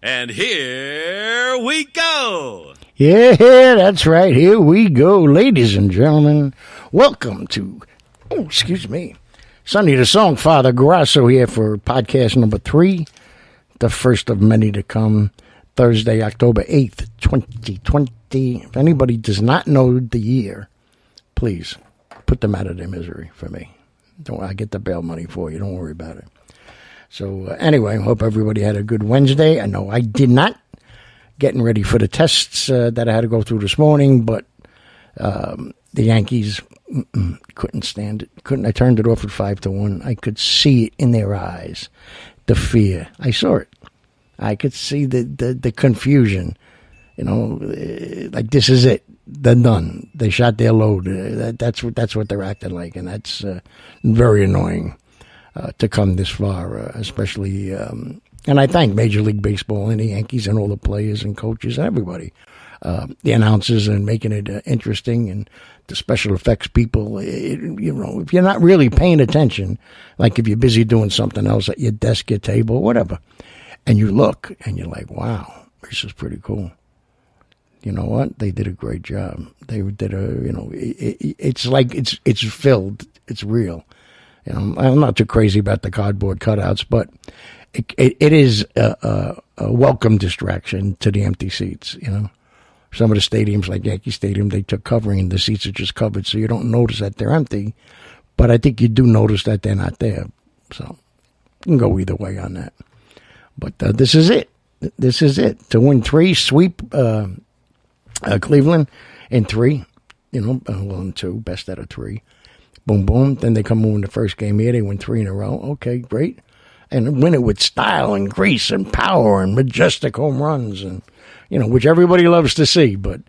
And here we go. Yeah, that's right. Here we go, ladies and gentlemen. Welcome to, Sonny the Songfather, Grosso here for podcast number 3, the first of many to come, Thursday, October 8th, 2020. If anybody does not know the year, please put them out of their misery for me. I get the bail money for you. Don't worry about it. So anyway, hope everybody had a good Wednesday. I know I did not, getting ready for the tests that I had to go through this morning, but the Yankees couldn't stand it. I turned it off at 5-1. I could see it in their eyes, the fear. I saw it. I could see the confusion. You know, like this is it. They're done. They shot their load. That's what they're acting like, and that's very annoying. To come this far, especially, and I thank Major League Baseball and the Yankees and all the players and coaches and everybody, the announcers and making it interesting, and the special effects people. You know, if you're not really paying attention, like if you're busy doing something else at your desk, your table, whatever, and you look and you're like, wow, this is pretty cool. You know what? They did a great job. They did it's like it's filled. It's real. You know, I'm not too crazy about the cardboard cutouts, but it is a welcome distraction to the empty seats. You know, some of the stadiums, like Yankee Stadium, they took covering and the seats are just covered, so you don't notice that they're empty. But I think you do notice that they're not there. So you can go either way on that. But this is it. This is it to win 3, sweep Cleveland in 3. You know, in 2, best out of 3. Boom, boom. Then they come in the first game here. They win 3 in a row. Okay, great. And win it with style and grace and power and majestic home runs, and you know, which everybody loves to see. But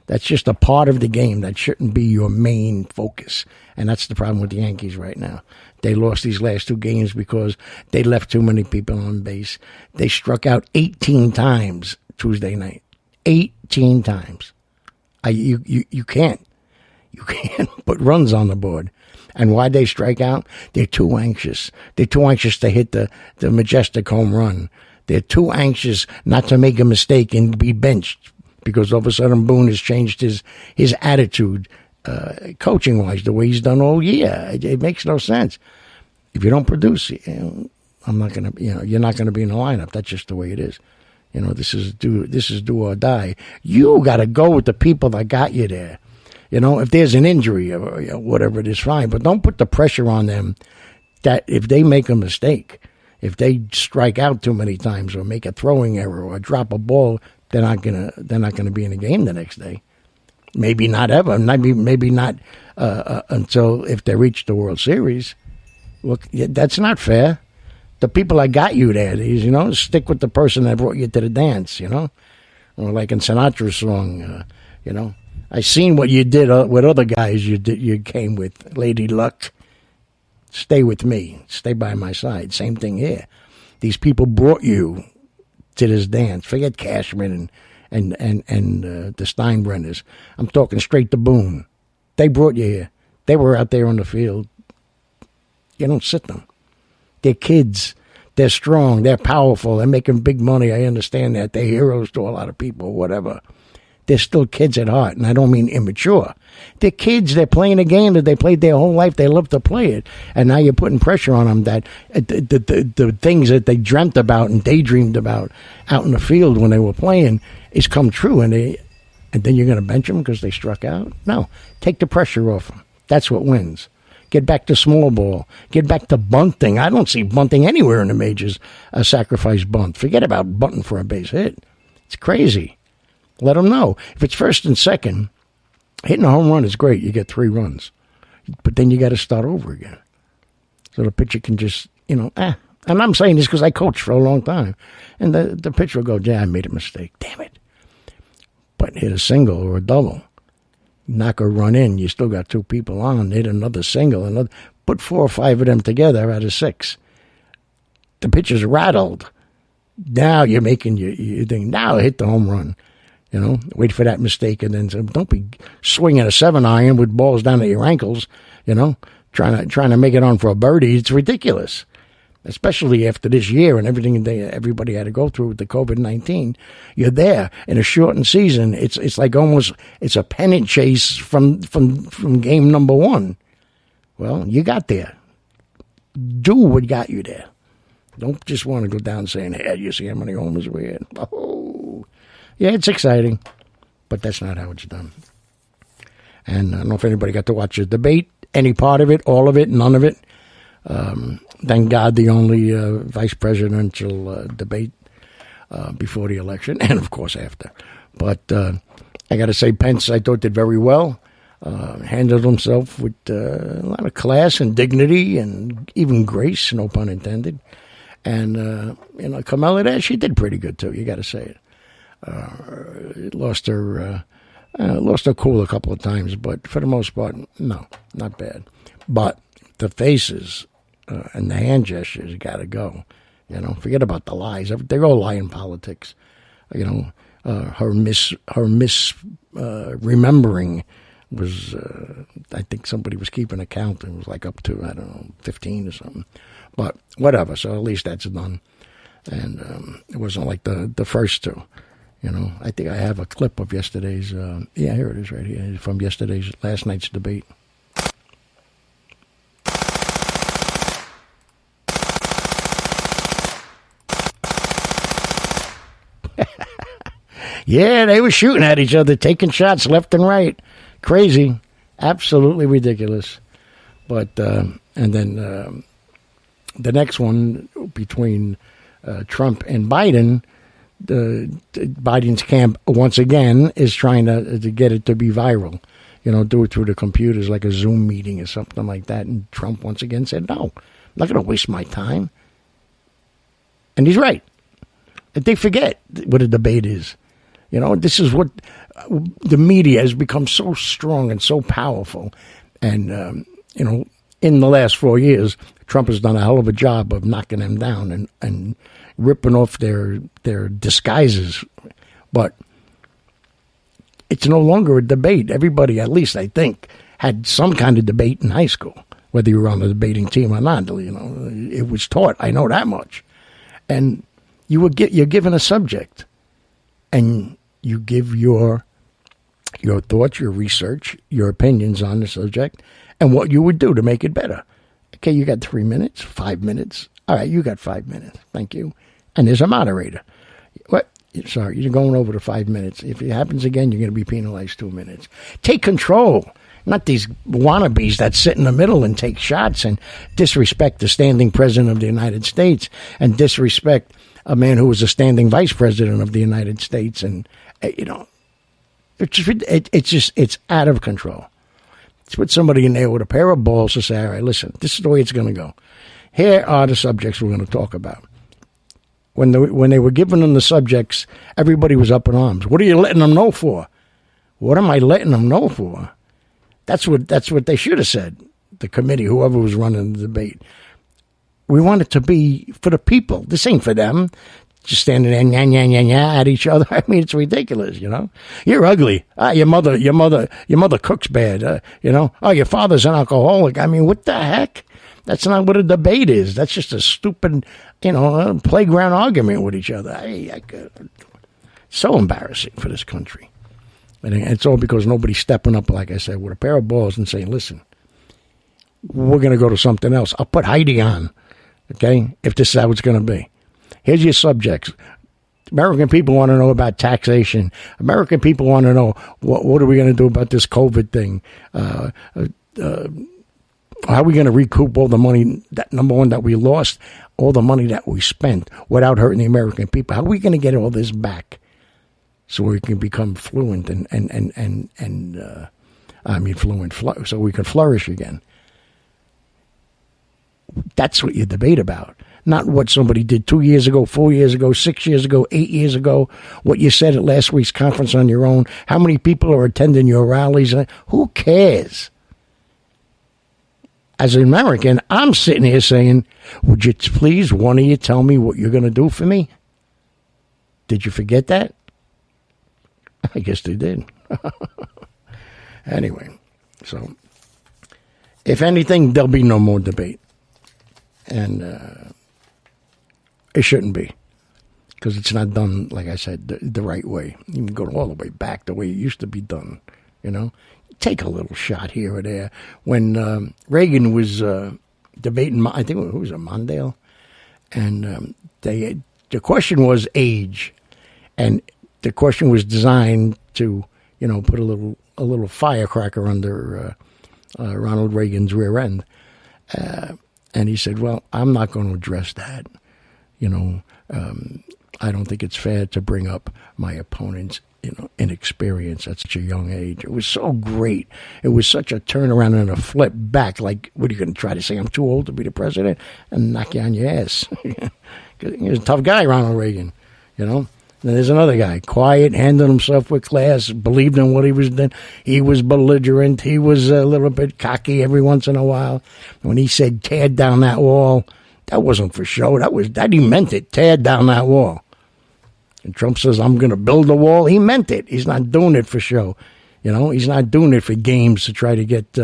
that's just a part of the game. That shouldn't be your main focus. And that's the problem with the Yankees right now. They lost these last 2 games because they left too many people on base. They struck out 18 times Tuesday night. 18 times. You can't. You can't put runs on the board. And why they strike out? They're too anxious. They're too anxious to hit the majestic home run. They're too anxious not to make a mistake and be benched because all of a sudden Boone has changed his attitude, coaching-wise, the way he's done all year. It makes no sense. If you don't produce, I'm not gonna. You're not gonna be in the lineup. That's just the way it is. You know, this is do or die. You got to go with the people that got you there. You know, if there's an injury or whatever, it is fine. But don't put the pressure on them that if they make a mistake, if they strike out too many times or make a throwing error or drop a ball, they're not gonna be in the game the next day. Maybe not ever. Maybe not until if they reach the World Series. Look, that's not fair. The people that got you there, stick with the person that brought you to the dance. You know, or like in Sinatra's song, I seen what you did with other guys you came with. Lady Luck, stay with me. Stay by my side. Same thing here. These people brought you to this dance. Forget Cashman and the Steinbrenners. I'm talking straight to Boone. They brought you here. They were out there on the field. You don't sit them. They're kids. They're strong. They're powerful. They're making big money. I understand that. They're heroes to a lot of people, whatever. They're still kids at heart, and I don't mean immature. They're kids. They're playing a game that they played their whole life. They love to play it, and now you're putting pressure on them that the things that they dreamt about and daydreamed about out in the field when they were playing is come true, and then you're going to bench them because they struck out? No. Take the pressure off them. That's what wins. Get back to small ball. Get back to bunting. I don't see bunting anywhere in the majors, a sacrifice bunt. Forget about bunting for a base hit. It's crazy. Let them know. If it's first and second, hitting a home run is great. You get 3 runs. But then you got to start over again. So the pitcher can just, And I'm saying this because I coached for a long time. And the pitcher will go, yeah, I made a mistake. Damn it. But hit a single or a double. Knock a run in. You still got 2 people on. Hit another single. Put 4 or 5 of them together out of 6. The pitcher's rattled. Now you're making your thing. Now hit the home run. Wait for that mistake, and then don't be swinging a 7-iron with balls down at your ankles. Trying to make it on for a birdie. It's ridiculous. especially after this year and everything everybody had to go through with the COVID-19. You're there in a shortened season. It's like almost it's a pennant chase from game number one. Well, you got there. Do what got you there. Don't just want to go down saying, "Hey, you see how many homers we had?" Oh, yeah, it's exciting, but that's not how it's done. And I don't know if anybody got to watch the debate, any part of it, all of it, none of it. Thank God the only vice presidential debate before the election, and of course after. But I got to say, Pence, I thought, did very well. Handled himself with a lot of class and dignity and even grace, no pun intended. And, Kamala there, she did pretty good, too. You got to say it. Lost her cool a couple of times, but for the most part, no, not bad. But the faces and the hand gestures got to go. Forget about the lies. They all lie in politics. Her remembering was, I think somebody was keeping account. It was like up to, 15 or something. But whatever, so at least that's done. And it wasn't like the first two. I think I have a clip of yesterday's, here it is right here, from last night's debate. Yeah, they were shooting at each other, taking shots left and right. Crazy. Absolutely ridiculous. But, and then the next one between Trump and Biden, Biden's camp once again is trying to get it to be viral. Do it through the computers like a Zoom meeting or something like that. And Trump once again said, no, I'm not going to waste my time. And he's right. They forget what a debate is. This is what the media has become so strong and so powerful. And, in the last 4 years, Trump has done a hell of a job of knocking them down and ripping off their disguises. But it's no longer a debate. Everybody, at least I think, had some kind of debate in high school, whether you were on the debating team or not. It was taught. I know that much. And you're given a subject, and you give your thoughts, your research, your opinions on the subject, and what you would do to make it better. Okay, you got 3 minutes, 5 minutes. All right, you got 5 minutes. Thank you. And there's a moderator. What? Sorry, you're going over to 5 minutes. If it happens again, you're going to be penalized 2 minutes. Take control. Not these wannabes that sit in the middle and take shots and disrespect the standing president of the United States and disrespect a man who was a standing vice president of the United States. And, it's out of control. It's put somebody in there with a pair of balls to say, all right, listen, this is the way it's going to go. Here are the subjects we're going to talk about. When they were giving them the subjects, everybody was up in arms. What are you letting them know for? What am I letting them know for? That's what they should have said, the committee, whoever was running the debate. We want it to be for the people. This ain't for them. Just standing there, at each other. I mean, it's ridiculous, You're ugly. Your mother cooks bad, Oh, your father's an alcoholic. I mean, what the heck? That's not what a debate is. That's just a stupid, playground argument with each other. So embarrassing for this country. And it's all because nobody's stepping up, like I said, with a pair of balls and saying, listen, we're going to go to something else. I'll put Heidi on, okay, if this is how it's going to be. Here's your subjects. American people want to know about taxation. American people want to know what are we going to do about this COVID thing. How are we going to recoup all the money, that number one, that we lost, all the money that we spent without hurting the American people? How are we going to get all this back so we can become fluent so we can flourish again? That's what you debate about. Not what somebody did 2 years ago, 4 years ago, 6 years ago, 8 years ago, what you said at last week's conference on your own, how many people are attending your rallies. Who cares? As an American, I'm sitting here saying, would you please, one of you, tell me what you're going to do for me? Did you forget that? I guess they did. Anyway, so if anything, there'll be no more debate. And It shouldn't be. Because it's not done, like I said, the right way. You can go all the way back the way it used to be done, Take a little shot here or there. When Reagan was debating, I think it was Mondale, and the question was age, and the question was designed to, put a little firecracker under Ronald Reagan's rear end, and he said, "Well, I'm not going to address that, I don't think it's fair to bring up my opponent's, inexperience at such a young age." It was so great. It was such a turnaround and a flip back. Like, what are you going to try to say? I'm too old to be the president and knock you on your ass. He was a tough guy, Ronald Reagan, Then there's another guy, quiet, handled himself with class, believed in what he was doing. He was belligerent. He was a little bit cocky every once in a while. When he said, tear down that wall, that wasn't for show. That he meant it. Tear down that wall. And Trump says, I'm going to build a wall. He meant it. He's not doing it for show. He's not doing it for games to try to get,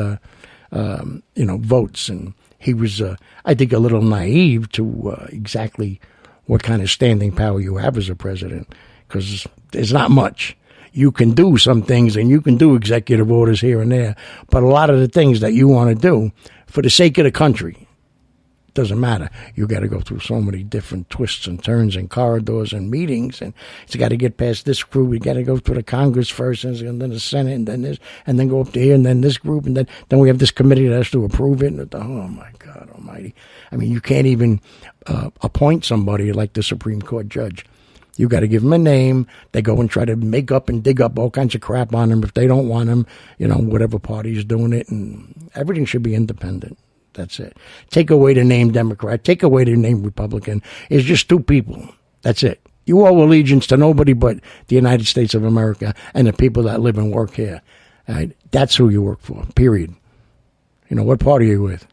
votes. And he was, I think, a little naive to exactly what kind of standing power you have as a president, because there's not much. You can do some things and you can do executive orders here and there, but a lot of the things that you want to do for the sake of the country, doesn't matter. You got to go through so many different twists and turns and corridors and meetings, and it's got to get past this group. We got to go through the Congress first, and then the Senate, and then this, and then go up to here, and then this group, and then we have this committee that has to approve it. And oh my God Almighty! I mean, you can't even appoint somebody like the Supreme Court judge. You got to give them a name. They go and try to make up and dig up all kinds of crap on them if they don't want them. Whatever party is doing it, and everything should be independent. That's it. Take away the name Democrat. Take away the name Republican. It's just two people. That's it. You owe allegiance to nobody but the United States of America and the people that live and work here. Right? That's who you work for, period. What party are you with?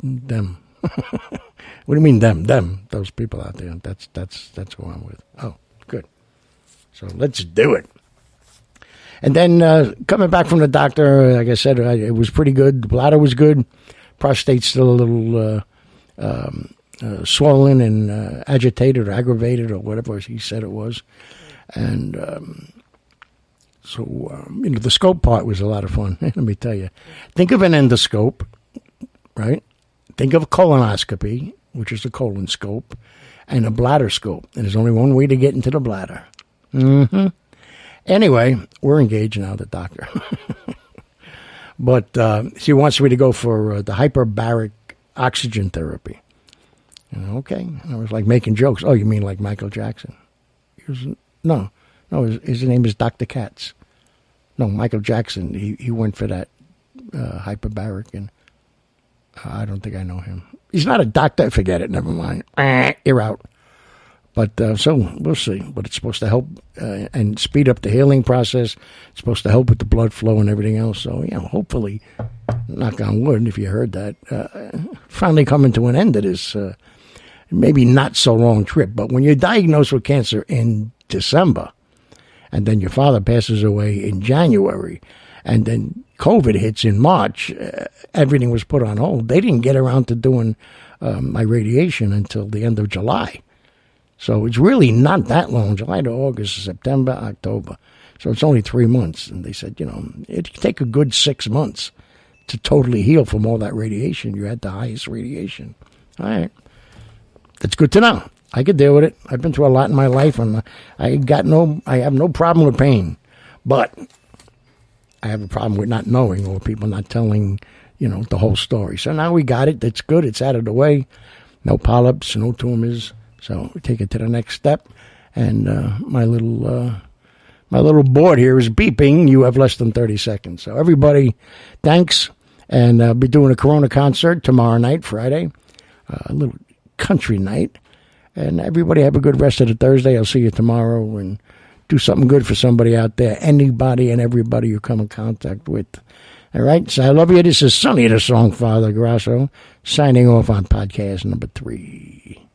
Them. What do you mean them? Them. Those people out there. That's who I'm with. Oh, good. So let's do it. And then coming back from the doctor, like I said, it was pretty good. The bladder was good. Prostate's still a little swollen and agitated or aggravated or whatever he said it was. And the scope part was a lot of fun. Let me tell you. Think of an endoscope, right? Think of a colonoscopy, which is a colon scope, and a bladder scope. And there's only one way to get into the bladder. Mm-hmm. Anyway, we're engaged now, the doctor. But she wants me to go for the hyperbaric oxygen therapy. Okay. I was like making jokes. Oh, you mean like Michael Jackson? No, his name is Dr. Katz. No, Michael Jackson, he went for that hyperbaric, and I don't think I know him. He's not a doctor. Forget it. Never mind. You're out. But so we'll see. But it's supposed to help and speed up the healing process. It's supposed to help with the blood flow and everything else. So, hopefully, knock on wood, if you heard that, finally coming to an end to this maybe not so long trip. But when you're diagnosed with cancer in December, and then your father passes away in January, and then COVID hits in March, everything was put on hold. They didn't get around to doing my radiation until the end of July. So it's really not that long, July to August, September, October. So it's only 3 months. And they said, it could take a good 6 months to totally heal from all that radiation. You had the highest radiation. All right. That's good to know. I could deal with it. I've been through a lot in my life, and I have no problem with pain. But I have a problem with not knowing, or people not telling, the whole story. So now we got it. That's good. It's out of the way. No polyps, no tumors. So we take it to the next step, and my little board here is beeping. You have less than 30 seconds. So everybody, thanks, and I'll be doing a Corona concert tomorrow night, Friday, a little country night, and everybody have a good rest of the Thursday. I'll see you tomorrow, and do something good for somebody out there, anybody and everybody you come in contact with. All right, so I love you. This is Sonny, the Songfather, Grosso, signing off on podcast number 3.